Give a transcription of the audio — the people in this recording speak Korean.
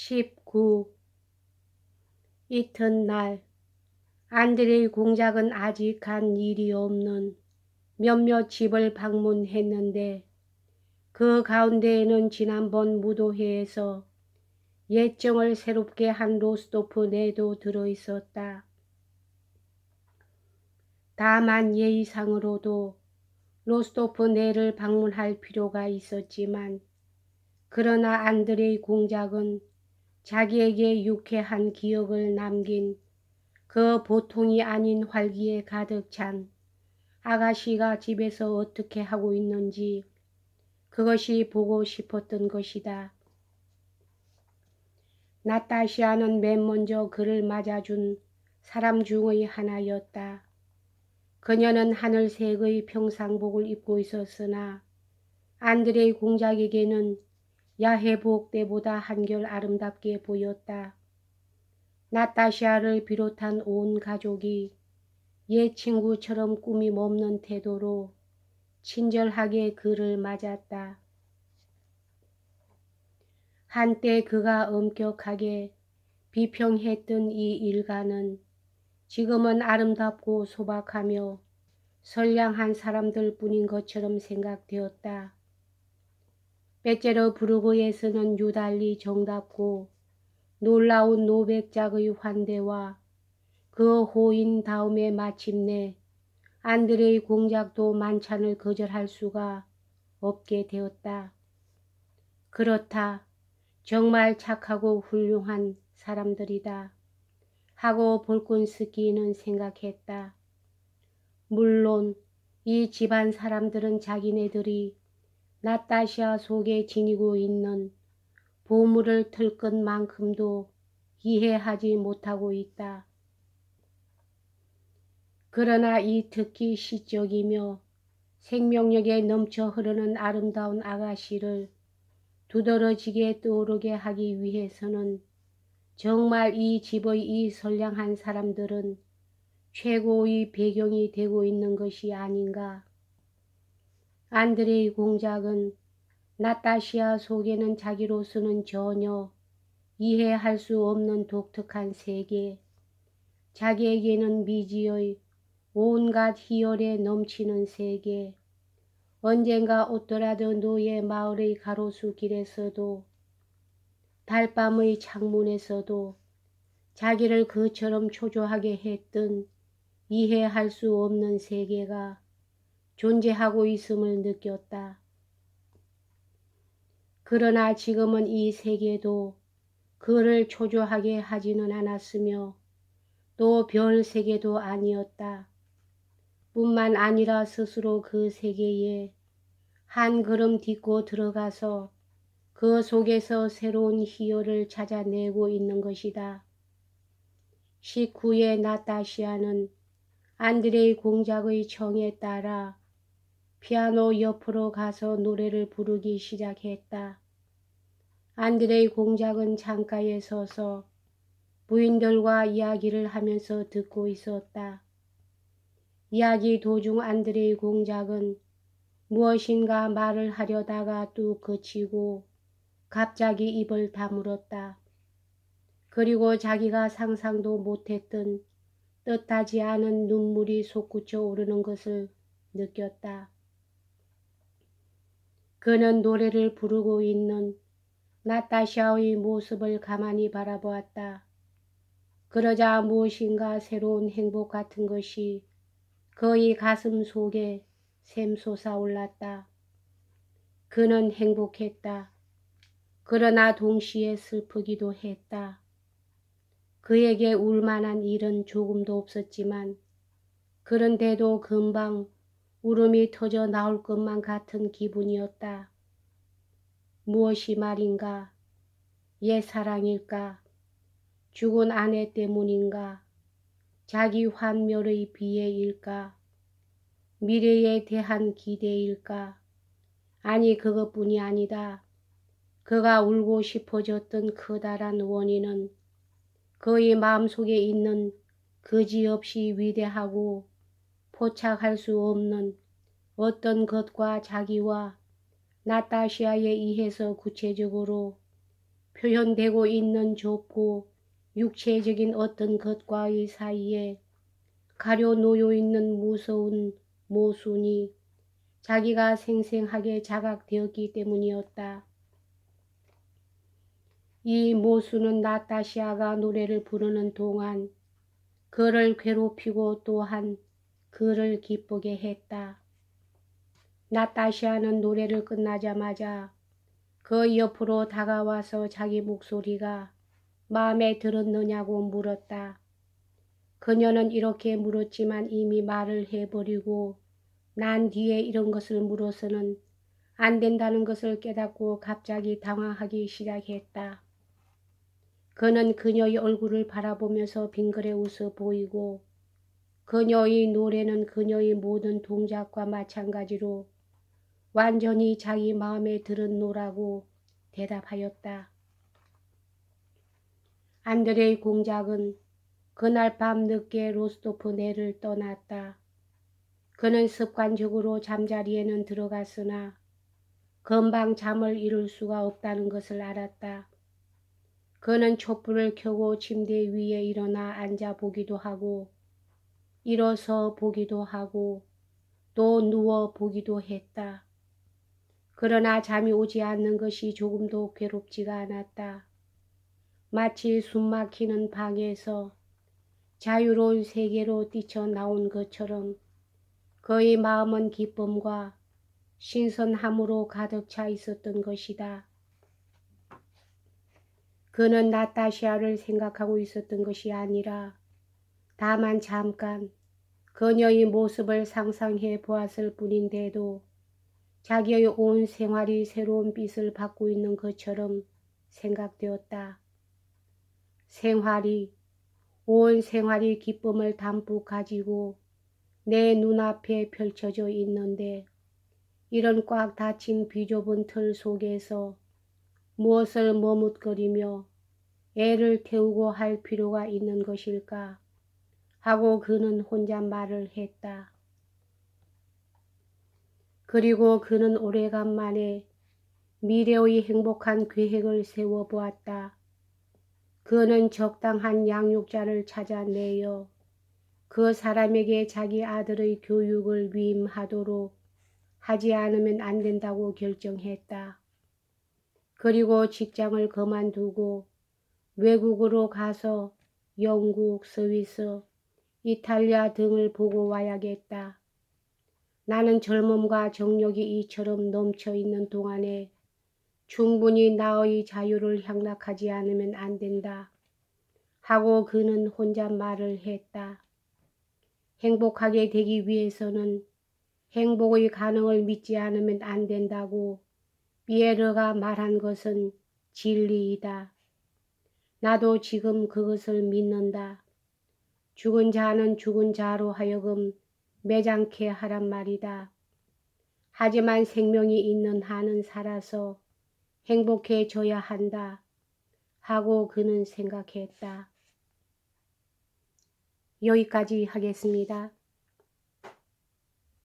19. 이튿날 안드레이 공작은 아직 간 일이 없는 몇몇 집을 방문했는데 그 가운데에는 지난번 무도회에서 예정을 새롭게 한 로스토프 네도 들어있었다. 다만 예의상으로도 로스토프 네를 방문할 필요가 있었지만 그러나 안드레이 공작은 자기에게 유쾌한 기억을 남긴 그 보통이 아닌 활기에 가득 찬 아가씨가 집에서 어떻게 하고 있는지 그것이 보고 싶었던 것이다. 나타샤는 맨 먼저 그를 맞아준 사람 중의 하나였다. 그녀는 하늘색의 평상복을 입고 있었으나 안드레이 공작에게는 야해복 때보다 한결 아름답게 보였다. 나타샤를 비롯한 온 가족이 옛 친구처럼 꾸밈 없는 태도로 친절하게 그를 맞았다. 한때 그가 엄격하게 비평했던 이 일가는 지금은 아름답고 소박하며 선량한 사람들 뿐인 것처럼 생각되었다. 베제르부르크에서는 유달리 정답고 놀라운 노백작의 환대와 그 호인 다음에 마침내 안드레이 공작도 만찬을 거절할 수가 없게 되었다. 그렇다. 정말 착하고 훌륭한 사람들이다 하고 볼콘스키는 생각했다. 물론 이 집안 사람들은 자기네들이 나타샤 속에 지니고 있는 보물을 털 것만큼도 이해하지 못하고 있다. 그러나 이 특히 시적이며 생명력에 넘쳐 흐르는 아름다운 아가씨를 두드러지게 떠오르게 하기 위해서는 정말 이 집의 이 선량한 사람들은 최고의 배경이 되고 있는 것이 아닌가. 안드레이 공작은 나타샤 속에는 자기로서는 전혀 이해할 수 없는 독특한 세계, 자기에게는 미지의 온갖 희열에 넘치는 세계, 언젠가 오토라도 노예 마을의 가로수 길에서도 달밤의 창문에서도 자기를 그처럼 초조하게 했던 이해할 수 없는 세계가 존재하고 있음을 느꼈다. 그러나 지금은 이 세계도 그를 초조하게 하지는 않았으며 또 별 세계도 아니었다. 뿐만 아니라 스스로 그 세계에 한 걸음 딛고 들어가서 그 속에서 새로운 희열을 찾아내고 있는 것이다. 식후에 나타샤는 안드레이 공작의 청에 따라 피아노 옆으로 가서 노래를 부르기 시작했다. 안드레이 공작은 창가에 서서 부인들과 이야기를 하면서 듣고 있었다. 이야기 도중 안드레이 공작은 무엇인가 말을 하려다가 뚝 그치고 갑자기 입을 다물었다. 그리고 자기가 상상도 못했던 뜻하지 않은 눈물이 솟구쳐 오르는 것을 느꼈다. 그는 노래를 부르고 있는 나타샤의 모습을 가만히 바라보았다. 그러자 무엇인가 새로운 행복 같은 것이 그의 가슴 속에 샘솟아 올랐다. 그는 행복했다. 그러나 동시에 슬프기도 했다. 그에게 울만한 일은 조금도 없었지만 그런데도 금방 울음이 터져 나올 것만 같은 기분이었다. 무엇이 말인가? 옛 사랑일까? 죽은 아내 때문인가? 자기 환멸의 비애일까? 미래에 대한 기대일까? 아니 그것뿐이 아니다. 그가 울고 싶어졌던 커다란 원인은 그의 마음속에 있는 그지없이 위대하고 포착할 수 없는 어떤 것과 자기와 나타샤에 의해서 구체적으로 표현되고 있는 좁고 육체적인 어떤 것과의 사이에 가려 놓여 있는 무서운 모순이 자기가 생생하게 자각되었기 때문이었다. 이 모순은 나타샤가 노래를 부르는 동안 그를 괴롭히고 또한 그를 기쁘게 했다. 나타샤는 노래를 끝나자마자 그 옆으로 다가와서 자기 목소리가 마음에 들었느냐고 물었다. 그녀는 이렇게 물었지만 이미 말을 해버리고 난 뒤에 이런 것을 물어서는 안 된다는 것을 깨닫고 갑자기 당황하기 시작했다. 그는 그녀의 얼굴을 바라보면서 빙그레 웃어 보이고 그녀의 노래는 그녀의 모든 동작과 마찬가지로 완전히 자기 마음에 들은 노라고 대답하였다. 안드레의 공작은 그날 밤 늦게 로스토프네를 떠났다. 그는 습관적으로 잠자리에는 들어갔으나 금방 잠을 이룰 수가 없다는 것을 알았다. 그는 촛불을 켜고 침대 위에 일어나 앉아 보기도 하고 일어서 보기도 하고 또 누워 보기도 했다. 그러나 잠이 오지 않는 것이 조금도 괴롭지가 않았다. 마치 숨막히는 방에서 자유로운 세계로 뛰쳐나온 것처럼 그의 마음은 기쁨과 신선함으로 가득 차 있었던 것이다. 그는 나타샤를 생각하고 있었던 것이 아니라 다만 잠깐 그녀의 모습을 상상해 보았을 뿐인데도 자기의 온 생활이 새로운 빛을 받고 있는 것처럼 생각되었다. 온 생활이 기쁨을 담뿍 가지고 내 눈앞에 펼쳐져 있는데 이런 꽉 닫힌 비좁은 틀 속에서 무엇을 머뭇거리며 애를 태우고 할 필요가 있는 것일까 하고 그는 혼잣말을 했다. 그리고 그는 오래간만에 미래의 행복한 계획을 세워보았다. 그는 적당한 양육자를 찾아내어 그 사람에게 자기 아들의 교육을 위임하도록 하지 않으면 안 된다고 결정했다. 그리고 직장을 그만두고 외국으로 가서 영국, 스위스, 이탈리아 등을 보고 와야겠다. 나는 젊음과 정력이 이처럼 넘쳐 있는 동안에 충분히 나의 자유를 향락하지 않으면 안 된다. 하고 그는 혼잣말을 했다. 행복하게 되기 위해서는 행복의 가능을 믿지 않으면 안 된다고 피에르가 말한 것은 진리이다. 나도 지금 그것을 믿는다. 죽은 자는 죽은 자로 하여금 매장케 하란 말이다. 하지만 생명이 있는 한은 살아서 행복해져야 한다. 하고 그는 생각했다. 여기까지 하겠습니다.